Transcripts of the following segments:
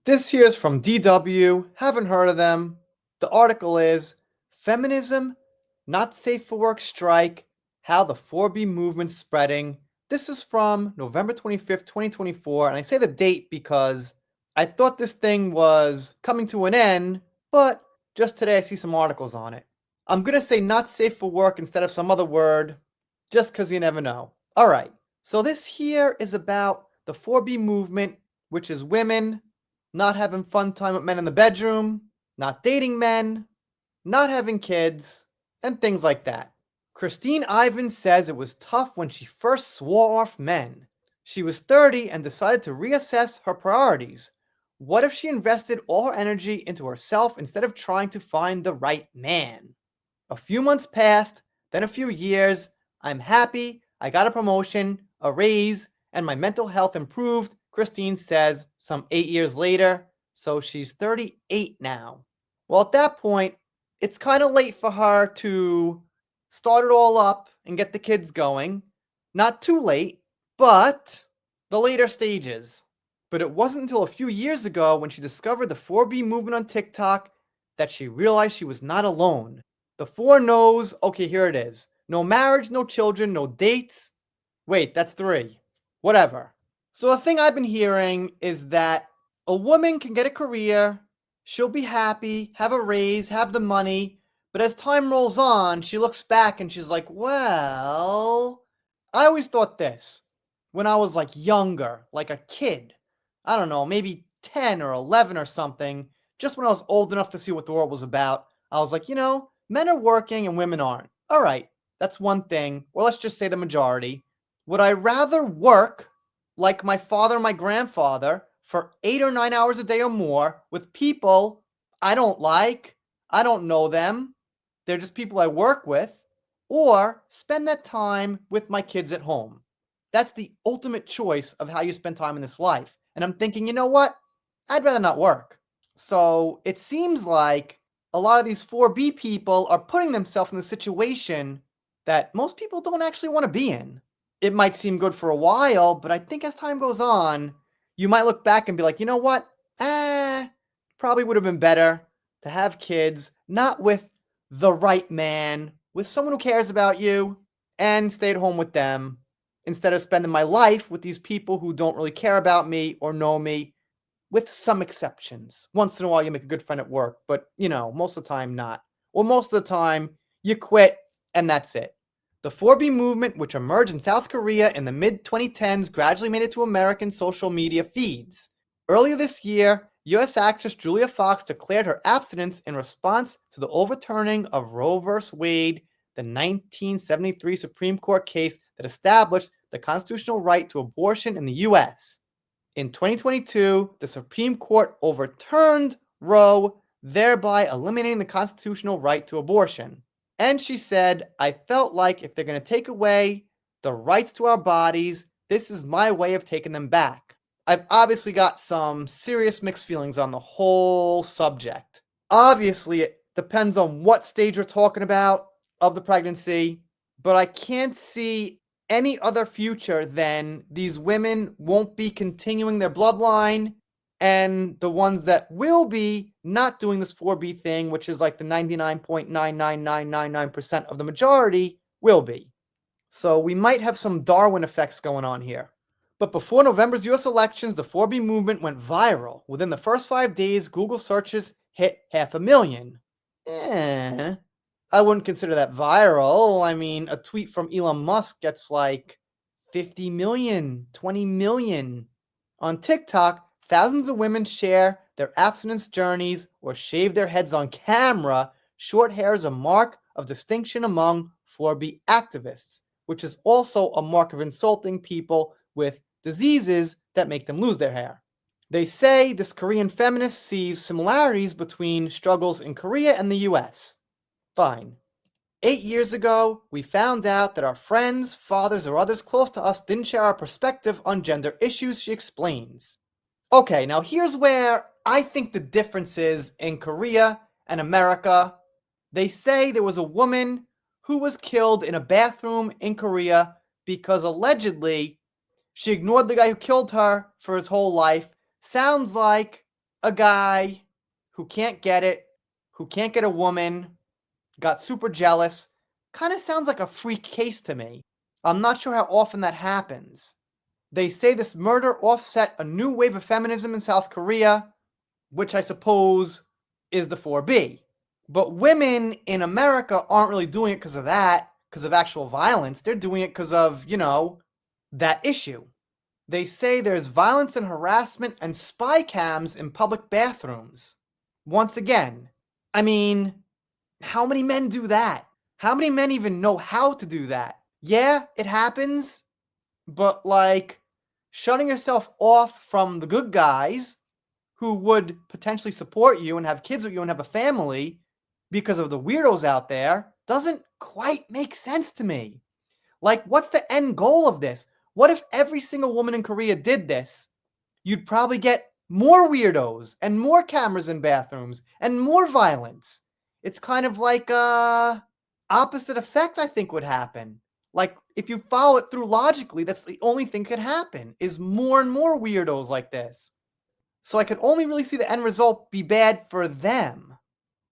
This here is from DW. Haven't heard of them. The article is Feminism, Not Safe for Work Strike, How the 4B Movement's Spreading. This is from November 25th, 2024. And I say the date because I thought this thing was coming to an end, but just today I see some articles on it. I'm going to say not safe for work instead of some other word, just because you never know. All right. So this here is about the 4B movement, which is women not having fun time with men in the bedroom, not dating men, not having kids, and things like that. Christine Ivins says it was tough when she first swore off men. She was 30 and decided to reassess her priorities. What if she invested all her energy into herself instead of trying to find the right man? A few months passed, then a few years. I'm happy, I got a promotion, a raise, and my mental health improved, Christine says some 8 years later. So she's 38 now. Well, at that point, it's kind of late for her to start it all up and get the kids going. Not too late, but the later stages. But it wasn't until a few years ago when she discovered the 4B movement on TikTok that she realized she was not alone. The four no's, okay, here it is. No marriage, no children, no dates. Wait, that's three. Whatever. So the thing I've been hearing is that a woman can get a career, she'll be happy, have a raise, have the money, but as time rolls on, she looks back and she's like, well, I always thought this when I was like younger, like a kid. I don't know, maybe 10 or 11 or something, just when I was old enough to see what the world was about. I was like, men are working and women aren't. All right, that's one thing. Or let's just say the majority. Would I rather work like my father and my grandfather for 8 or 9 hours a day or more with people I don't like, I don't know them, they're just people I work with, or spend that time with my kids at home? That's the ultimate choice of how you spend time in this life. And I'm thinking, you know what? I'd rather not work. So it seems like a lot of these 4B people are putting themselves in the situation that most people don't actually want to be in. It might seem good for a while, but I think as time goes on, you might look back and be like, you know what? Probably would have been better to have kids, not with the right man, with someone who cares about you, and stay at home with them instead of spending my life with these people who don't really care about me or know me, with some exceptions. Once in a while, you make a good friend at work, but most of the time, not. Or most of the time, you quit and that's it. The 4B movement, which emerged in South Korea in the mid 2010s, gradually made it to American social media feeds. Earlier this year, U.S. actress Julia Fox declared her abstinence in response to the overturning of Roe v. Wade, the 1973 Supreme Court case that established the constitutional right to abortion in the U.S. In 2022, the Supreme Court overturned Roe, thereby eliminating the constitutional right to abortion. And she said, I felt like if they're going to take away the rights to our bodies, this is my way of taking them back. I've obviously got some serious mixed feelings on the whole subject. Obviously, it depends on what stage we're talking about of the pregnancy, but I can't see any other future than these women won't be continuing their bloodline, and the ones that will be not doing this 4B thing, which is like the 99.99999% of the majority, will be. So we might have some Darwin effects going on here. But before November's US elections, the 4B movement went viral. Within the first 5 days, Google searches hit 500,000. I wouldn't consider that viral. I mean, a tweet from Elon Musk gets like 50 million, 20 million. On TikTok, thousands of women share their abstinence journeys or shave their heads on camera. Short hair is a mark of distinction among 4B activists, which is also a mark of insulting people with diseases that make them lose their hair. They say this Korean feminist sees similarities between struggles in Korea and the US. Fine. 8 years ago, we found out that our friends, fathers, or others close to us didn't share our perspective on gender issues, she explains. Okay, now here's where I think the difference is in Korea and America. They say there was a woman who was killed in a bathroom in Korea because allegedly she ignored the guy who killed her for his whole life. Sounds like a guy who can't get it, who can't get a woman, got super jealous. Kind of sounds like a freak case to me. I'm not sure how often that happens. They say this murder offset a new wave of feminism in South Korea, which I suppose is the 4B. But women in America aren't really doing it because of that, because of actual violence. They're doing it because of, that issue. They say there's violence and harassment and spy cams in public bathrooms. Once again, I mean, how many men do that? How many men even know how to do that? Yeah, it happens, but like shutting yourself off from the good guys who would potentially support you and have kids with you and have a family because of the weirdos out there doesn't quite make sense to me. Like, what's the end goal of this? What if every single woman in Korea did this? You'd probably get more weirdos and more cameras in bathrooms and more violence. It's kind of like opposite effect, I think, would happen. Like, if you follow it through logically, that's the only thing could happen, is more and more weirdos like this. So I could only really see the end result be bad for them.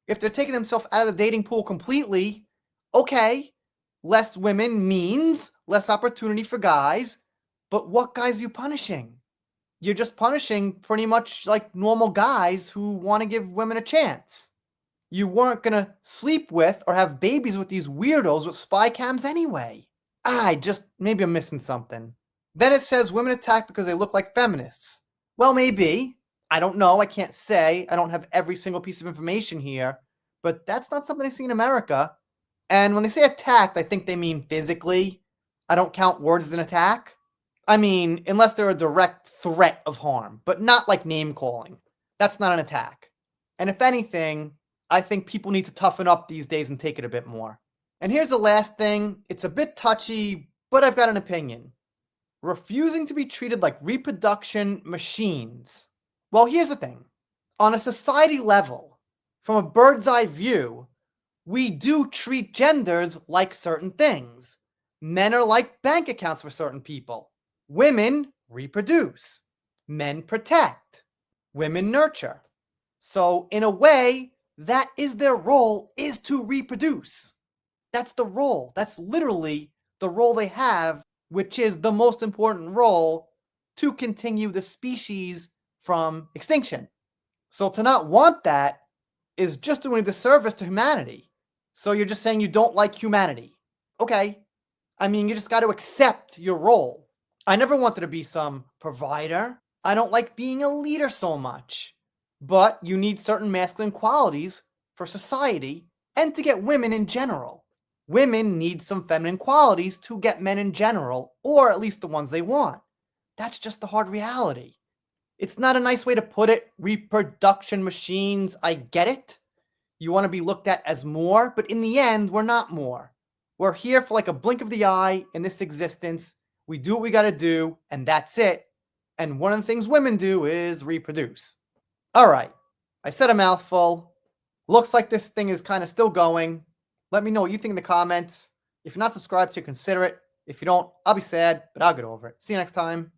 If they're taking themselves out of the dating pool completely, okay, less women means less opportunity for guys, but what guys are you punishing? You're just punishing pretty much like normal guys who want to give women a chance. You weren't going to sleep with or have babies with these weirdos with spy cams anyway. Maybe I'm missing something. Then it says women attacked because they look like feminists. Well, maybe. I don't know. I can't say. I don't have every single piece of information here. But that's not something I see in America. And when they say attacked, I think they mean physically. I don't count words as an attack. I mean, unless they're a direct threat of harm, but not like name calling. That's not an attack. And if anything, I think people need to toughen up these days and take it a bit more. And here's the last thing. It's a bit touchy, but I've got an opinion. Refusing to be treated like reproduction machines. Well, here's the thing. On a society level, from a bird's eye view, we do treat genders like certain things. Men are like bank accounts for certain people. Women reproduce. Men protect. Women nurture. So in a way, that is their role, is to reproduce. That's the role. That's literally the role they have, which is the most important role to continue the species from extinction. So to not want that is just doing a disservice to humanity. So you're just saying you don't like humanity. Okay. I mean, you just got to accept your role. I never wanted to be some provider. I don't like being a leader so much. But you need certain masculine qualities for society and to get women in general. Women need some feminine qualities to get men in general, or at least the ones they want. That's just the hard reality. It's not a nice way to put it, reproduction machines. I get it. You want to be looked at as more, but in the end, we're not more. We're here for like a blink of the eye in this existence. We do what we got to do, and that's it. And one of the things women do is reproduce. All right. I said a mouthful. Looks like this thing is kind of still going. Let me know what you think in the comments. If you're not subscribed to, consider it. If you don't, I'll be sad, but I'll get over it. See you next time.